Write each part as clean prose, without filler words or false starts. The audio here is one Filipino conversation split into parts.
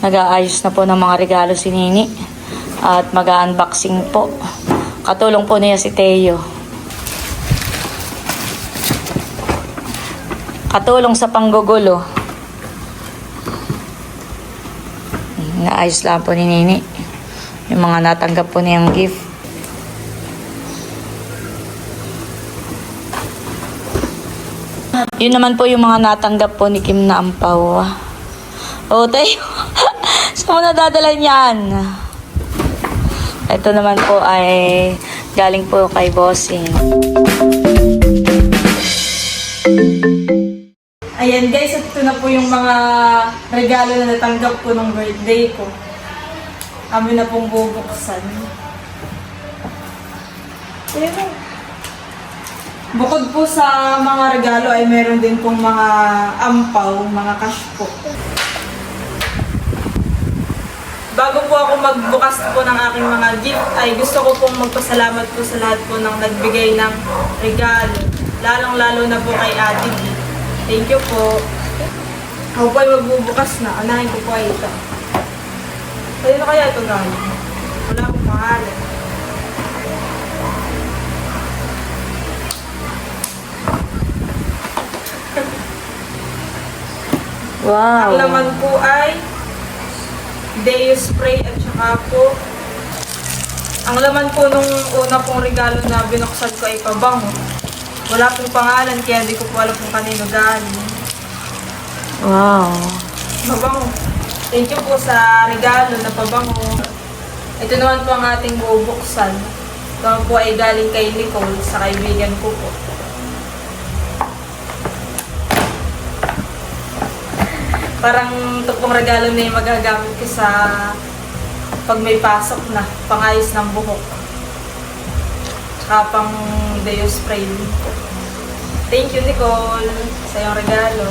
Nag-aayos na po ng mga regalo si Nini. At mag-unboxing po. Katulong po niya si Teo. Katulong sa panggugulo. Naayos lang po ni Nini. Yung mga natanggap po niyang gift. Yun naman po yung mga natanggap po ni Kim na ampaw. Oh, Teo. Saan mo nadadala niyan? Ito naman po ay galing po kay Bossing. Ayan guys, ito na po yung mga regalo na natanggap ko ng birthday ko. Kami na pong bubuksan. Ayan. Bukod po sa mga regalo ay meron din pong mga ampaw, mga cash po. Bago po ako magbukas po ng aking mga gift, ay gusto ko pong magpasalamat po sa lahat po ng nagbigay ng regalo. Lalong-lalo na po kay Ate B. Thank you po. Ako po ay magbubukas na. Anahin ko po ay ito. Sa'yo na kaya ito galing? Wala akong pangalan. Wow! Ang laman po ay Deo spray at saka po ang laman po nung una pong regalo na binuksan ko ay pabango. Wala pong pangalan kaya hindi ko po alam kung kanino galing. Wow! Pabango. Thank you po sa regalo na pabango. Ito naman po ang ating bubuksan. Ito po ay galing kay Nicole sa kaibigan ko po. Parang ito pong regalo na yung magagamit ko sa pag may pasok na, pangayos ng buhok. Tsaka pang Deo spray. Thank you, Nicole, sa iyong regalo.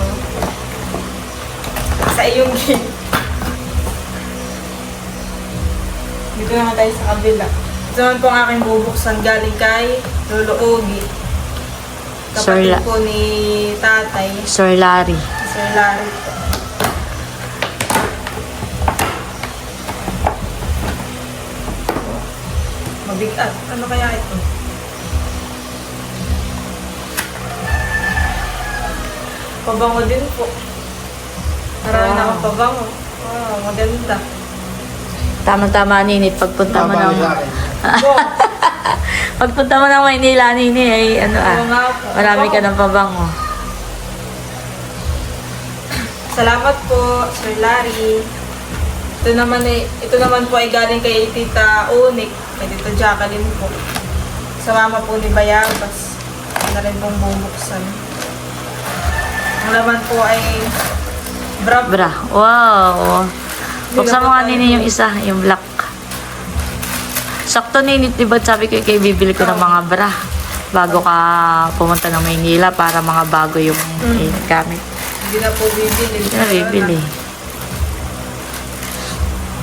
Sa iyong gift. Dito naman tayo sa kabila. Ito naman po ang aking bubuksan galing kay Lolo Ogie. Kapatid po ni Tatay. Sir Larry. Sir Larry po. Mabigat. Ano kaya ito? Pabango din po. Marami na akong pabango. Wow, maganda. Tama-tama, Nini. Pagpunta mo ng... Pagpunta mo ng Maynila, Nini, ay marami ka ng pabango. Salamat po, Sir Larry. Ito naman po ay galing kay Tita Onik, kay Tita Jacqueline po. Sa mama po ni Bayabas. Na rin pong bubuksan. Ang laman po ay bra. Wow! Buksan mo nga, Nini, yung isa, yung black. Sakto, Nini, diba sabi ko kay bibili ko ng mga bra bago ka pumunta ng Maynila para mga bago yung gamit. Hindi na po bibili. Hindi na bibili.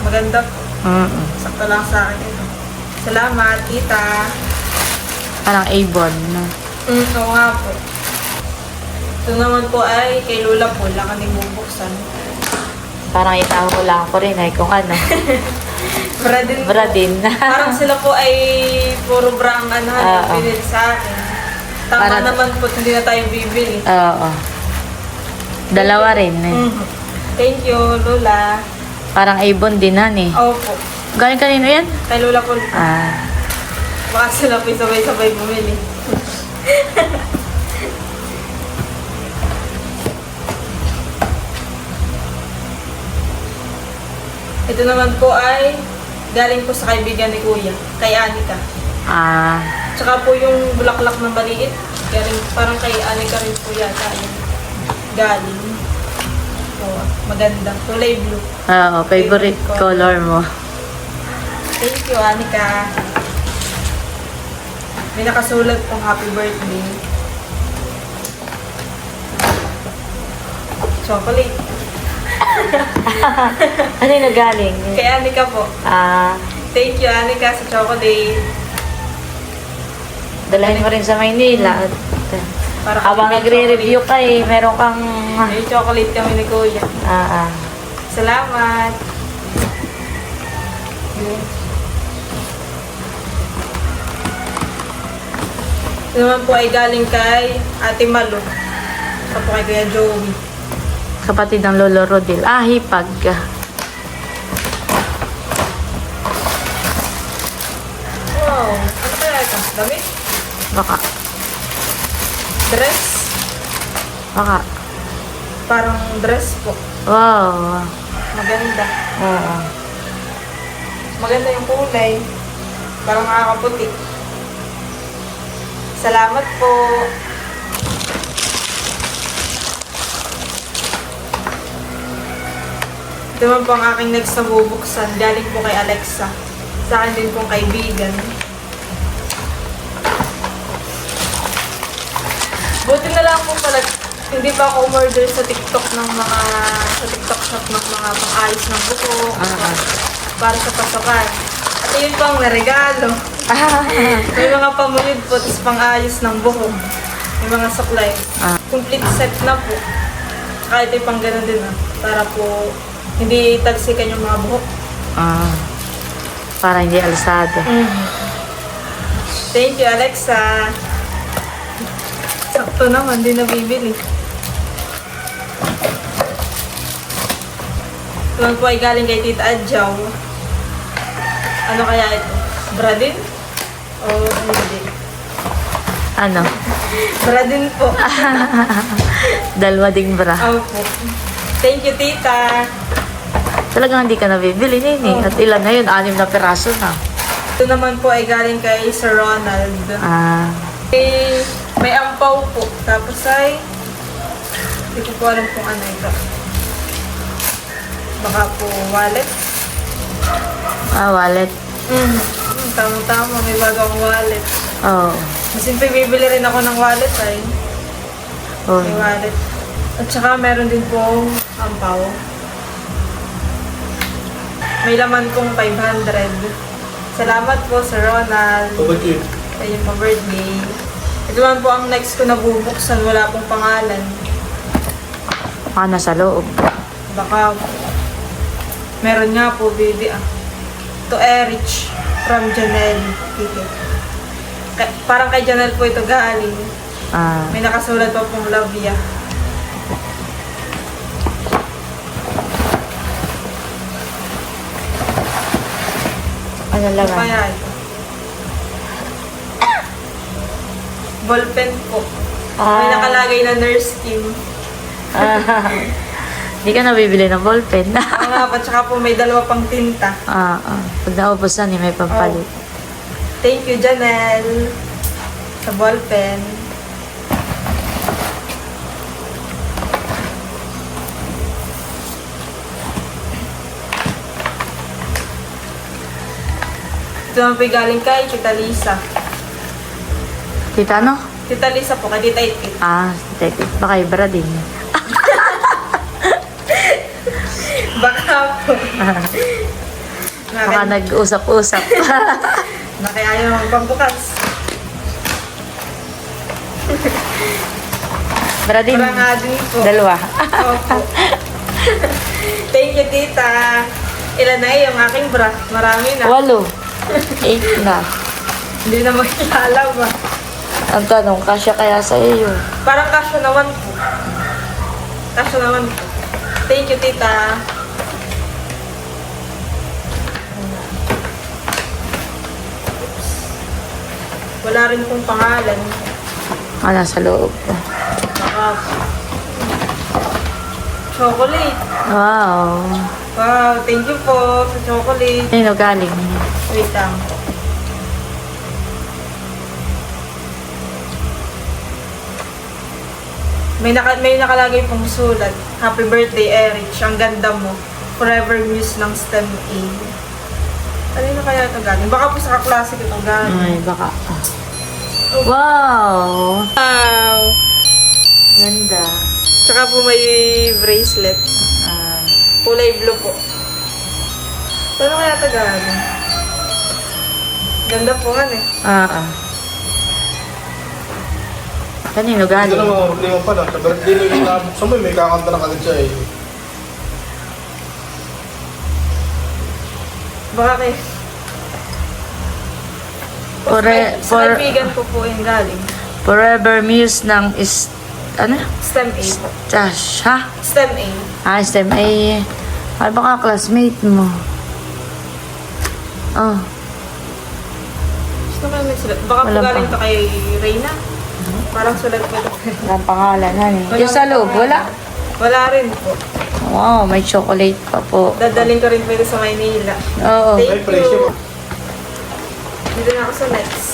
Maganda po. Sakto lang sa akin ito. Salamat, tita. Parang Avon. Oo nga po. Ito naman po ay kay Lola po. Wala kaming bubuksan. Parang itaho lang ko rin ay kung ano. Bra din. Parang sila po ay puro bra ang binili sa akin. Tama naman po, hindi na tayo bibili. Oo. Dalawa rin. Thank you, Lola. Parang Avon din, eh. Opo. Galing kanino yan? Kay Lola po. Baka sila po sabay-sabay bumili. Ito naman po ay galing po sa kaibigan ni Kuya, kay Anika. Tsaka po yung bulaklak ng maliit, parang kay Anika rin po yata yun. Galing. Oh, maganda. Kulay blue. Oo, favorite color mo. Thank you, Anika. May nakasulat pong happy birthday. Chocolate. Ano yung nagaling? Kay Anika po. Thank you, Anika, sa chocolate. Dalahin mo rin sa Maynila. Para habang nagre-review ka meron kang... May chocolate kami ni Kuya. Salamat. Ito naman po ay galing kay Ate Malo. Ito po kay Kuya Joey. Kapatid ng Lolo Rodel. Ah, hipag. Wow! Ano kaya ito? Damit? Baka. Dress? Baka. Parang dress po. Wow. Maganda. Oo. Maganda yung kulay. Parang nakakaputi. Salamat po. Ito naman po ang aking next na bubuksan. Galing po kay Alexa. Sa akin din pong kaibigan. Buti na lang po pala, hindi pa ako umorder sa TikTok ng mga, sa TikTok shop ng mga pang-ayos ng buko. Para sa pasokan. At yun po ang naregalo. May mga pamulid po, tapos pang-ayos ng buko. May mga suklay. Complete set na po. Kahit ito pang ganun din para po hindi tagsikan yung mga buhok. Para hindi alsado. Thank you, Alexa. Sakto naman, di nabibili. Ito po ay galing kay Tita Adjaw. Ano kaya ito? Bra din? O hindi? Ano? Bra din po. Dalawa ding bra. Opo. Thank you, Tita. Talagang hindi ka nabibili, Nini. At ilan na yun? 6 na piraso na. Ito naman po ay galing kay Sir Ronald. May ampaw po. Tapos ay, hindi ko po alam kung ano ito. Baka po wallet. Wallet. Tama-tama, may bagong wallet. Oo. Siyempre, bibili rin ako ng wallet ay. May wallet. At saka meron din pong ampaw. May laman pong 500. Salamat po, Sir Ronald. Sa inyong pa-birthday. Ito man po ang next ko na bubuksan. Wala pong pangalan. Baka nasa loob. Baka meron nga po, baby. To Erich from Janelle. Parang kay Janelle po ito galing. May nakasulat pa pong love ya. Ano lang? Kaya ito. Ballpen po. May nakalagay na nurse Kim. Hindi ka nabibili ng ballpen. Nga pa, tsaka po may 2 pang tinta. Pag naubos na, may pampalit. Thank you, Janelle. Sa ballpen. Ito naman po galing kay Tita Lisa. Tita ano? Tita Lisa po, kay Tita Itkit. Teka. Baka ibra din. Baka po. Baka nag-usap-usap. Baka ayaw magpambukas. Bra din. Bra nga din po. 2. Opo. Thank you, Tita. Ilan na yung aking bra? Marami na. 8 na. Hindi na makilala ba? Ang tanong, kasya kaya sa iyo? Parang kasyo naman po. Kasyo naman po. Thank you, Tita. Oops. Wala rin pong pangalan. Nasa loob. Baka chocolate. Wow. Wow, thank you po sa chocolate. Sino galing? Wait lang. May nakalagay pong sulat. Happy birthday, Erich. Ang ganda mo. Forever Muse ng STEM A. Ano kaya ito galing? Baka po sa kaklase ito galing. Ay, baka. Wow! Wow! Ganda. Tsaka po may bracelet. Kulay blue po. Ano kaya ito galing? Ganda po nga eh. Kanino Hindi galing? na mga problema pala. Sa birthday mo yung nabuksan mo, may kakanta na kagad siya eh. Baka kay Sa kaibigan ko po yung galing. Forever Muse ng ano? STEM A po. Josh, ha? STEM A. STEM A. Ay, baka classmate mo. Oh, Gusto naman sulat. Baka po Walang galing pa. to kay Reyna. Parang sulat ko ito. walang pangalan, honey. Yung sa loob, wala. Wala rin po. Wow, may chocolate pa po. Dadaling ko rin po ito sa Maynila. Oo. Thank May presyo you. mo. Dito na ako sa next.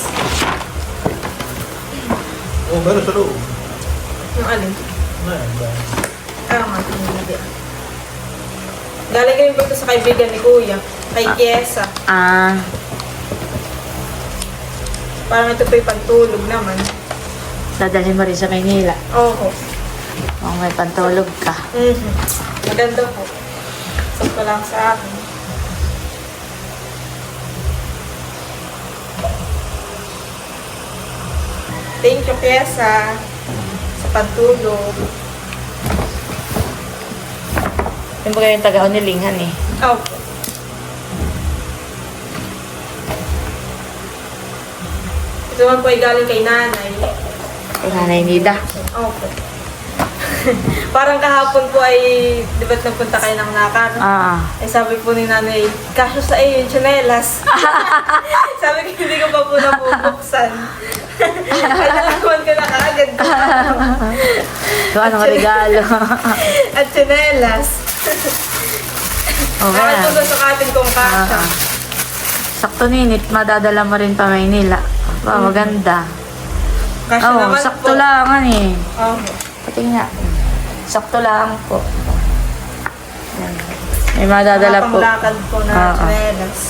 Oh, meron sa loob. Yung alin? Ayan, dahil. Nga, hindi. Galing rin po ito sa kaibigan ni Kuya. Kay Kiesa. Ah, Parang ito po yung pantulog naman. dadalhin mo rin sa Maynila. Oo. Oh, may pantulog ka. Mhm. Maganda po. Sakto lang sa akin. Thank you, Kiesa, sa pantulog. Yung ba yung taga-unilingan eh? Opo. Ito man po ay galing kay nanay. Kay Nanay Nida. Opo. Parang kahapon po ay, di ba't nagpunta kayo ng Nakar? Ah, Eh sabi po ni nanay, kasyo sa iyo yung tsinelas. Sabi ko, hindi ko pa po nabubuksan. Ay, nalaman ko na kaagad. so anong regalo? At tsinelas. Okay. Bakit po doon sa katin kong kasya? Sakto ninit, madadala mo rin pa Maynila. Wow, maganda. Kasya Oo, naman sakto po. lang eh. Oo. Pati nga. Sakto lang po. Yan. May madadala po. Panglakad po na Oo. tsinelas.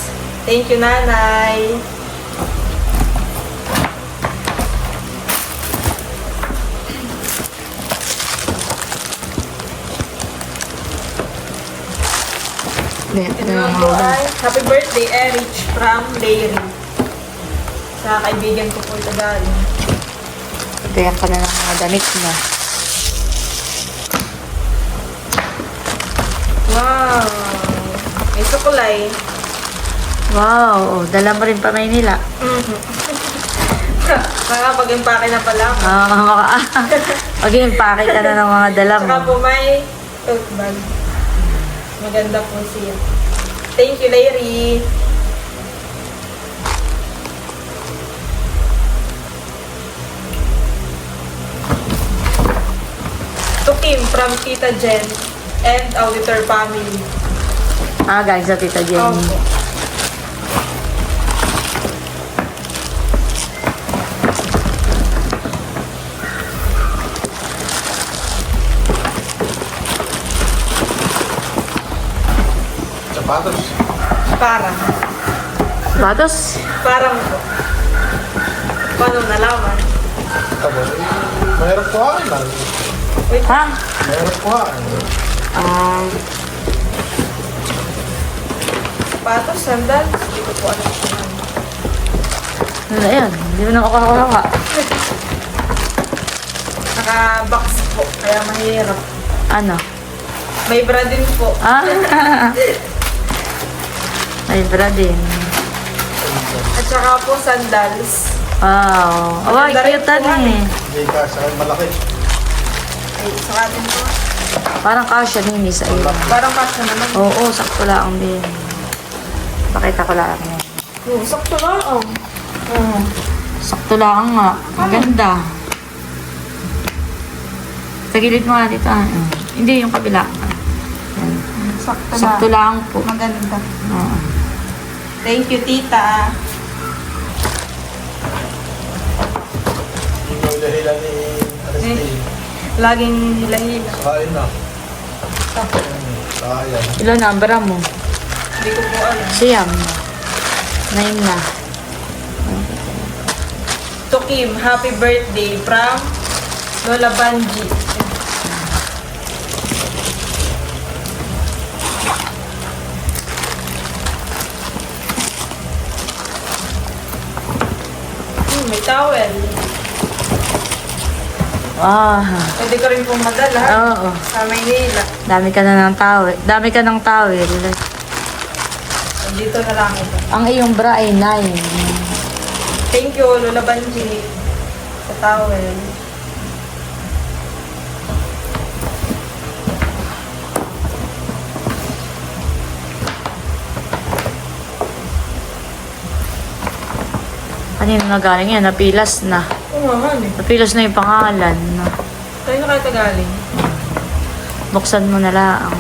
Thank you, nanay. Ito naman po ay happy birthday, Erich from Dairy. Sa kaibigan ko po ito galing. Kaya ka na ng mga damit mo. Wow! May sukulay. Wow, dala mo rin pa Maynila. Makapag-impake na pala ako. Mag-impake ka na ng mga dala mo. Tsaka po may tote bag. Maganda po siya. Thank you, Larry. To Kim from Tita Jen and Auditor Family. Ah, guys, sa Tita Jenny. Opo. Sapatos. Parang. Batos? Parang po. Paano nalaman? Tapos, mahirap kuhain lang. Wait, Ha? Mahirap kuhain. Ah, sapatos, sandals. Hindi ko po alam kung ano. ano na yan? Hindi mo na ako Naka-box po, kaya mahirap. Ano? May bra din po. Ah? May bra din. At saka po sandals. Wow. Awa, Maganda rin cute po, eh. Hindi ka sa akin malaki. Ay, saka din po. Parang kasya din sa iyo. Parang kasya naman. Oo, sakto lang din. Pakita ko lang yan. Oh, sakto lang. Oh. Sakto lang nga. Maganda. Sa gilid mo nga dito. Hindi, yung kabila. Yan. Sakto, Sakto lang po. Maganda. Oo. Thank you, tita. Yung hila-hila ni Anesty. Laging hila-hila. Kain na. Tapos, Kaya. Ilan number mo? hindi ko po alam. Siyam. 9 na. To Kim, happy birthday from Lola Banji. May towel. Ah. Pwede ko rin pong madala Oo. sa Maynila. Dami ka na ng towel. Dami ka ng towel. Dito na lang ito. Ang iyong bra ay 9. Thank you, Lola Banji. Sa towel. Kanina na galing yan, napilas na. Oo nga, eh. Napilas na yung pangalan. Tayo na kayo tagaling. Buksan mo na lang.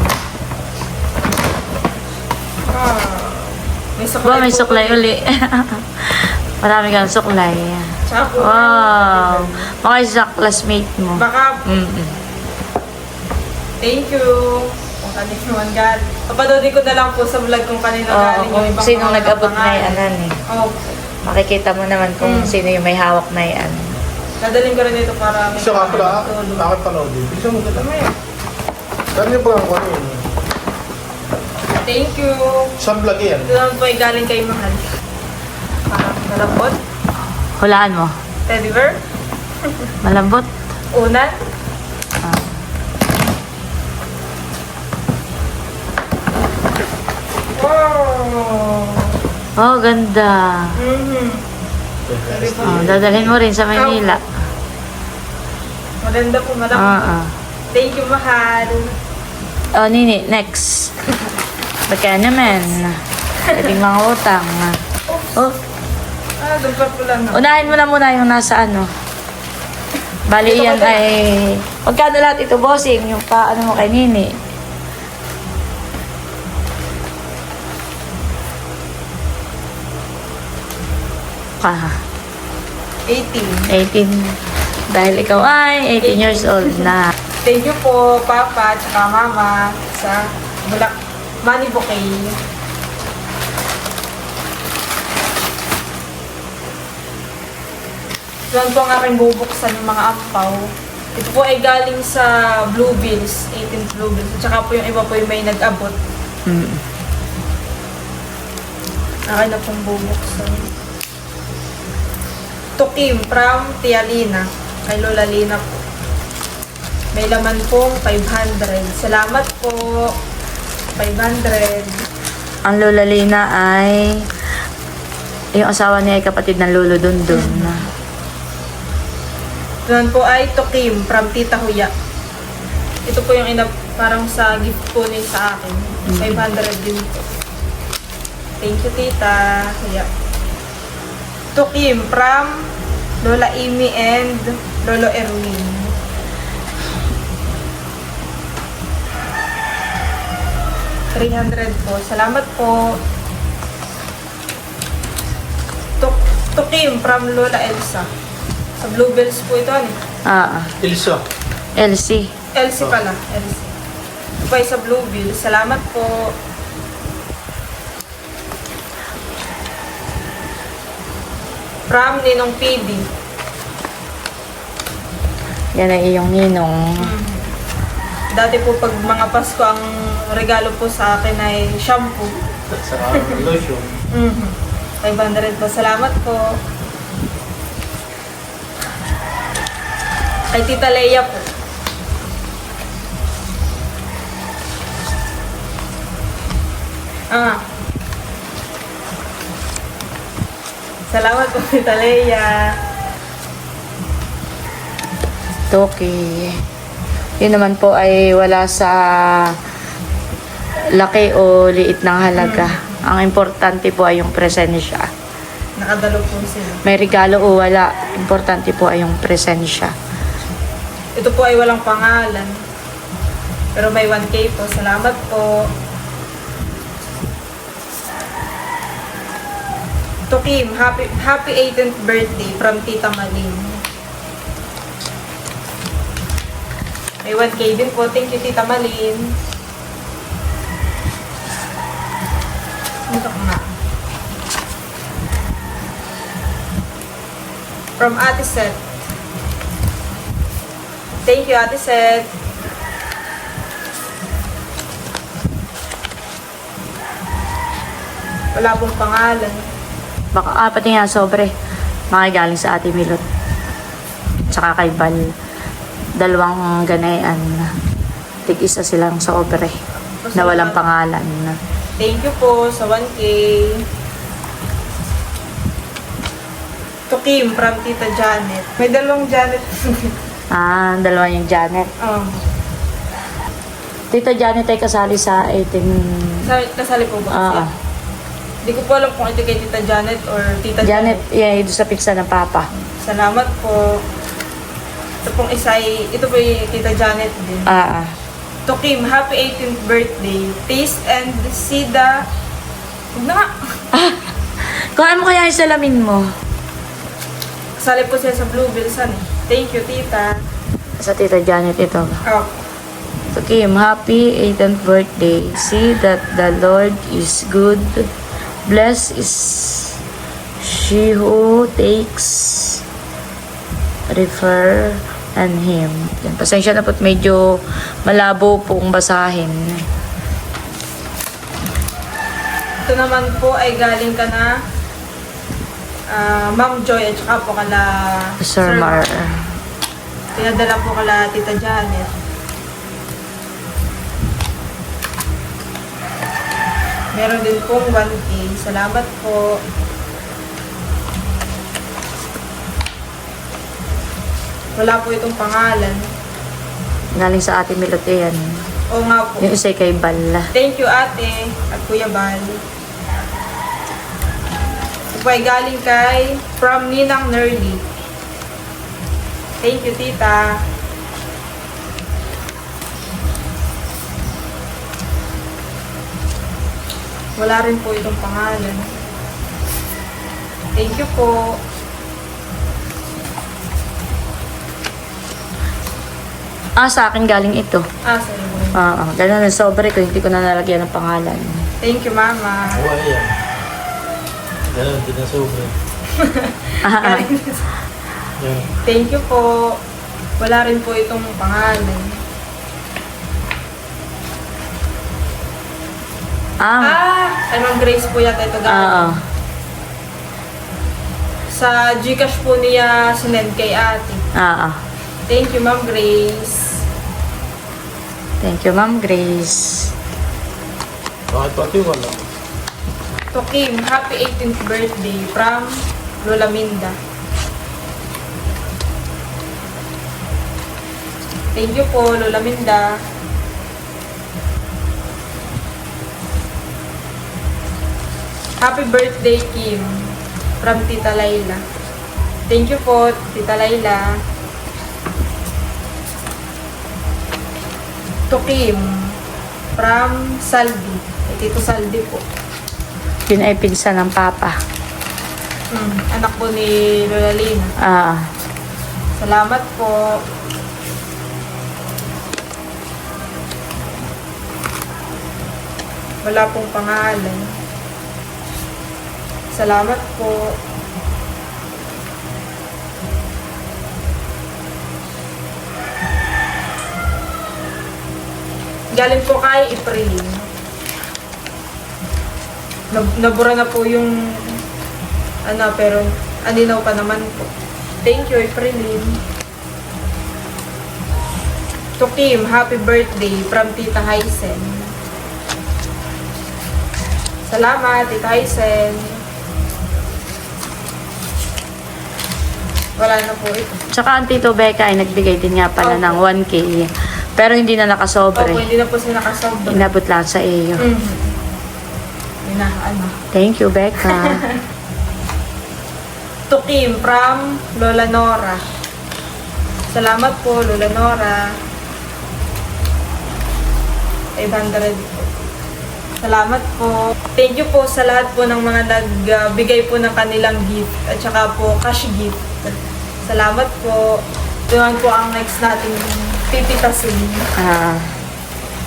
Ah, may suklay Ba, may po suklay ulit. uli. Marami kang suklay. Tsaka po, Wow. Baka isa classmate mo. baka, Mm-mm. thank you. Kung kanino naman galing. Papadodin ko na lang po sa vlog kung kanino Oo, galing yung kung ibang sinong mga nag-abot na pangalan. yan, eh. Oo. Makikita mo naman kung Mm. sino yung may hawak na yan. Dadaling ko rin dito para may Isa nga pala, tulog. bakit panood din? Bisa mo kita. Mamaya. Saan niyo pa ang ano yun? Thank you. Saan vlog yan? Ito naman po ay galing kay Mahal. Parang malambot. Hulaan mo. Teddy bear. Malambot. Unan. Ah. Wow. Oh, ganda. Mhm. Oh, dadalhin mo rin sa Maynila. Maganda po, madam. Thank you, Mahal. Oh, Nini, next. Baka naman. Pwedeng mga utang. Oh, Ah, doon pa pala na. unahin mo na muna yung nasa ano. Bali Ito yan ba din? ay... Pagkano lahat ito, bossing? Yung pa, ano mo kay Nini? Ah, 18. 18. Dahil ikaw ay 18 years old na. Thank you po, Papa at saka Mama sa bulak money bouquet. Doon po ang aking bubuksan ng mga ampaw. Ito po ay galing sa Blue Bills, 18th Blue Bills. At saka po yung iba po yung may nag-abot. Mm. Akin na pong bubuksan. Tukim from Tia Lina. Kay Lola Lina po. May laman pong 500. Salamat po. 500. Ang Lola Lina ay... Yung asawa niya ay kapatid ng Lolo Dundun. Doon po ay Tukim from Tita Huya. Ito po yung parang sa gift po ni sa akin. 500 din po. Thank you, Tita Huya. Tukim from Lola Amy and Lolo Erwin. $300 po. Salamat po. Tukim from Lola Elsa. Sa Bluebells po ito. Ano? Ilso. Elsie. Elsie pala. Elsie. Ito pa sa Bluebells. Salamat po. From Ninong PD. Yan ay iyong ninong. Dati po pag mga Pasko, ang regalo po sa akin ay shampoo. Sa lotion. 500 po. Salamat po. Kay Tita Leia po. Salamat po, Tita Leia. Toki. Yun naman po ay wala sa laki o liit ng halaga. Ang importante po ay yung presensya. Nakadalo po sila. May regalo o wala, importante po ay yung presensya. Ito po ay walang pangalan. Pero may 1K po. Salamat po. To Kim, happy 18th birthday from Tita Malin. May 1K din po. Thank you, Tita Malin. Ito nga. From Ate Seth. Thank you, Ate Seth. Wala pong pangalan. Baka, pati nga sobre. Makigaling sa Ate Milot. Tsaka kay Bal. Dalawang ganayan. Tig-isa silang sobre. Na walang pangalan. Thank you po sa 1K. To Kim from Tita Janet. May dalawang Janet. Dalawa yung Janet. Oh. Tita Janet ay kasali sa 18... Kasali po ba siya? Hindi ko po alam kung ito kay Tita Janet or Tita Janet, yeah, ito sa pizza ng Papa. Salamat po. Ito pong isa ay, ito po yung Tita Janet din. To Kim, happy 18th birthday. Taste and see the... Huwag na nga. Kuhaan mo kaya yung salamin mo? Kasali po siya sa Blue Bilsan eh. Thank you, Tita. Sa Tita Janet ito. Oh. To Kim, happy 18th birthday. See that the Lord is good. Blessed is she who takes refer and him. Yan, pasensya na po't medyo malabo pong basahin. Ito naman po ay galing ka na Ma'am Joy at saka po kala Sir Mar. Pinadala po kala Tita Janet. Meron din pong 1K. Salamat po. Wala po itong pangalan. Galing sa Ate Milot yan. Oo nga po. Yung isa kay Bal. Thank you, ate at Kuya Bal. Ito po ay galing kay from Ninang Nerly. Thank you, tita. Wala rin po itong pangalan. Thank you po. Sa akin galing ito. Sorry. Ganun ang sobre ko. Hindi ko na nalagyan ng pangalan. Thank you, mama. Oo, ayan. Ganun, din na sobre. Yan. Thank you po. Wala rin po itong pangalan. Ay, Ma'am Grace po yata ito galing. Sa Gcash po niya sinend kay ate. Thank you, Ma'am Grace. Thank you, Ma'am Grace. Bakit pati wala? To Kim, happy 18th birthday from Lola Minda. Thank you po, Lola Minda. Happy birthday, Kim. From Tita Layla. Thank you po, Tita Layla. To Kim. From Saldi. Tito Saldi po. Yun ay pinsan ng Papa. Anak po ni Lola Lina. Salamat po. Wala pong pangalan. Salamat po. Galing po kay April. Nabura na po yung pero aninaw pa naman po. Thank you, April. To Kim, happy birthday from Tita Hysen. Salamat, Tita Hysen. Wala na po ito. Tsaka ang Tito Becca ay nagbigay din nga pala ng 1K. Pero hindi na nakasobre. Opo, hindi na po sila nakasobre. Inabot lang sa iyo. Yun na, Thank you, Becca. To Kim from Lola Nora. Salamat po, Lola Nora. 500 po. Salamat po. Thank you po sa lahat po ng mga nagbigay po ng kanilang gift at saka po cash gift. Salamat po. Doon po ang next nating pipitasin.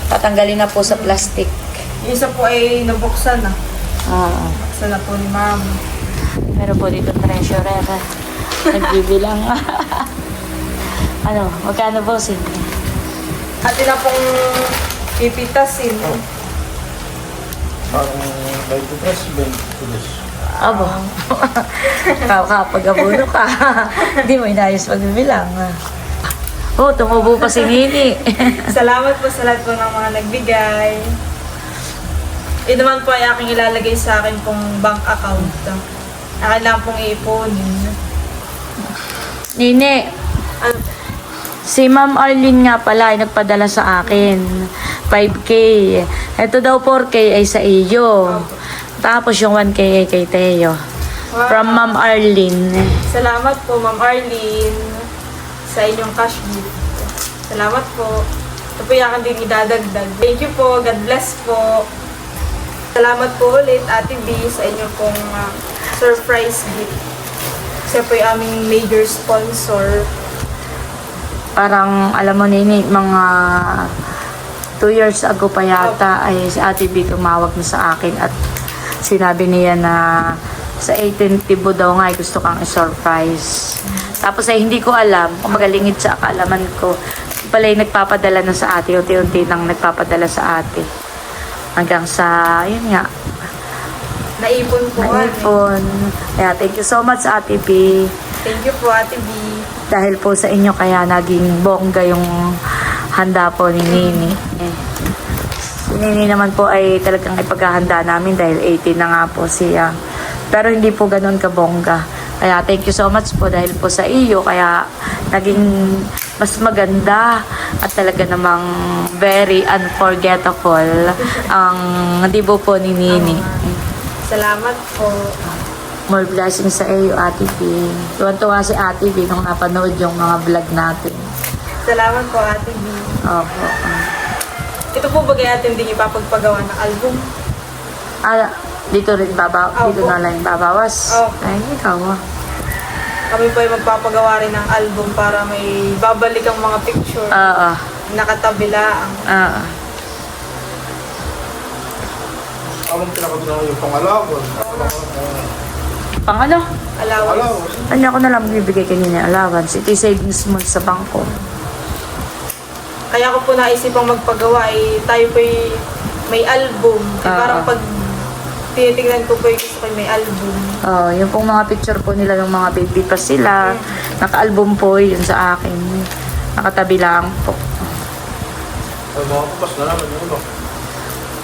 Patanggalin na po sa plastic. Yung isa po ay nabuksan na. Nabuksan na po ni Ma'am. Meron po dito treasurer. Nagbibilang. Magkano po sin? Atin na pong pipitasin. Parang 23, 22. Abo. Kapag abuno ka, hindi mo inayos magbibilang. Tumubo pa si Nini. Salamat po sa lahat po ng mga nagbigay. Ito naman po ay aking ilalagay sa akin pong bank account. Akin lang pong iipunin. Nini, Ano? si Ma'am Arlene nga pala ay nagpadala sa akin. 5K. Ito daw 4K ay sa iyo. Tapos yung 1K ay kay Teo. Wow. From Ma'am Arlene. Salamat po, Ma'am Arlene, sa inyong cash gift. Salamat po. Ito po yung akin din idadagdag. Thank you po. God bless po. Salamat po ulit, Ate B, sa inyong pong surprise gift. Siya po yung aming major sponsor. Parang, alam mo Nini, mga 2 years ago pa yata ay si Ate B tumawag na sa akin at sinabi niya na sa 18th Tibo daw nga ay gusto kang i-surprise. Tapos ay hindi ko alam, kung magalingit sa kaalaman ko, pala yung nagpapadala na sa ate, unti-unti nang nagpapadala sa ate. Hanggang sa, yun nga, Naipon po. naipon. Kaya thank you so much Ate B. Thank you po, Ate B. Dahil po sa inyo kaya naging bongga yung handa po ni Nini. Si Nini naman po ay talagang ipaghahanda namin dahil 18 na nga po siya. Pero hindi po ganun kabongga. Kaya thank you so much po dahil po sa iyo. Kaya naging mas maganda at talaga namang very unforgettable ang dibo po ni Nini. Salamat po. More blessings sa iyo, Ate B. Tuwan-tuwa si Ate B nung napanood yung mga vlog natin. Salamat po, Ate B. Opo. Ito po ba kaya atin din ipapagpagawa ng album? Dito rin dito Opo. na lang babawas. Opo. Ay, ikaw ah. Kami po ay magpapagawa rin ng album para may babalik ang mga picture. Oo. Nakatabi lang. Oo. Anong pinakaginawa yung pangalawon? Pang ano? Allowance. Alawon. Ano ako na lang bibigay kanina allowance. Ito yung savings mo sa bangko. Kaya ko po naisipang magpagawa ay tayo po may album. Parang pag tinitignan ko po yung gusto ko may album. Oh, yung pong mga picture po nila ng mga baby pa sila. Naka-album po yun sa akin. Nakatabi lang po. Ay, mga kapas na naman yung ulo.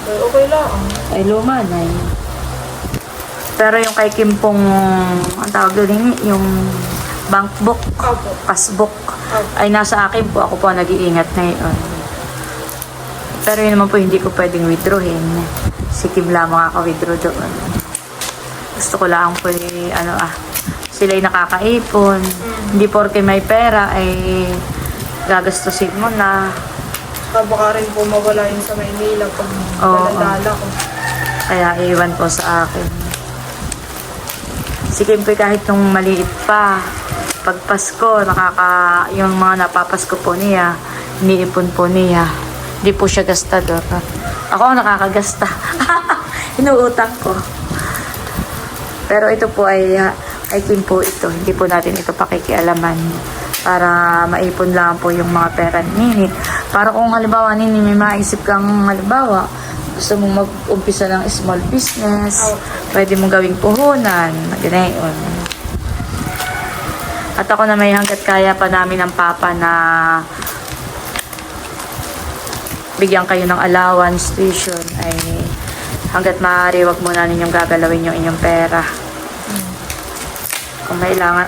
Okay lang. Ay, luma na yun. Pero yung kay Kim pong, ang tawag doon yung bank book, Opo. passbook, Opo. ay nasa akin po. Ako po ang nag-iingat na yun. Pero yun naman po hindi ko pwedeng withdrawin. Si Kim lamang ako withdraw doon. Gusto ko lang po sila'y nakakaipon. Hindi porke may pera ay gagastusin mo na. Baka rin po mawala yun sa Maynila pag Oo. daladala ko. Kaya iwan po sa akin. Si Kim po kahit nung maliit pa, pag Pasko, yung mga napapasko po niya, iniipon po niya. Hindi po siya gastador. Ako ang nakakagasta. Inuutang ko. Pero ito po ay Kim po ito. Hindi po natin ito pakikialaman. Para maipon lang po yung mga pera ni Nini. Para kung halimbawa Nini may maisip kang halimbawa, gusto mong mag-umpisa ng small business, pwede mong gawing puhunan, ganayon. At ako na may hanggat kaya pa namin ng papa na bigyan kayo ng allowance, tuition, ay hanggat maaari, wag muna ninyong gagalawin yung inyong pera.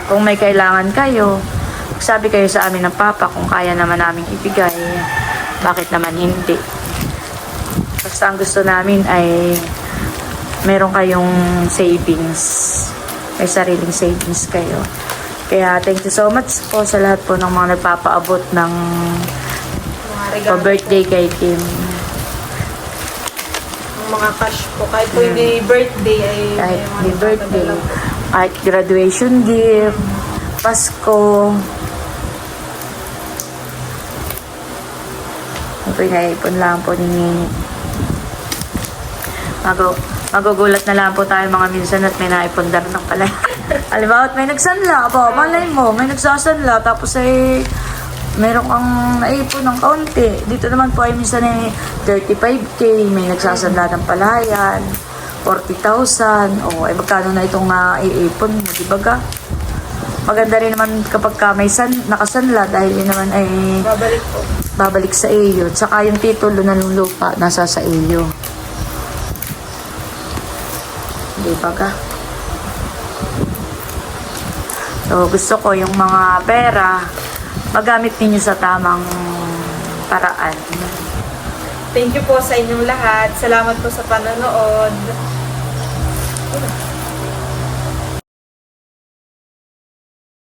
Kung may kailangan kayo, sabi kayo sa amin ng papa kung kaya naman namin ibigay, bakit naman hindi. Basta ang gusto namin ay meron kayong savings, may sariling savings kayo. Kaya thank you so much po sa lahat po ng mga nagpapaabot ng Mga regalo birthday kay Kim. Yung mga cash po. Kahit po hindi birthday ay Kahit may mga may birthday, nagpapadala po. kahit graduation gift, Pasko. Pinaipon lang po ni Nini. Magugulat na lang po tayo mga minsan at may naipundar ng pala. Halimbawa, may nagsanla po. Malay mo, may nagsasanla. Tapos ay meron kang naipon ng kaunti. Dito naman po ay minsan ay 35K. May nagsasanla ng palayan. 40,000. O, ay magkano na itong naiipon mo, di ba ga? Maganda rin naman kapag ka may nakasanla dahil yun naman ay Babalik po. babalik sa iyo. Tsaka yung titulo ng lupa nasa sa iyo. Di ba ka? So, gusto ko yung mga pera, magamit ninyo sa tamang paraan. Thank you po sa inyong lahat. Salamat po sa panonood.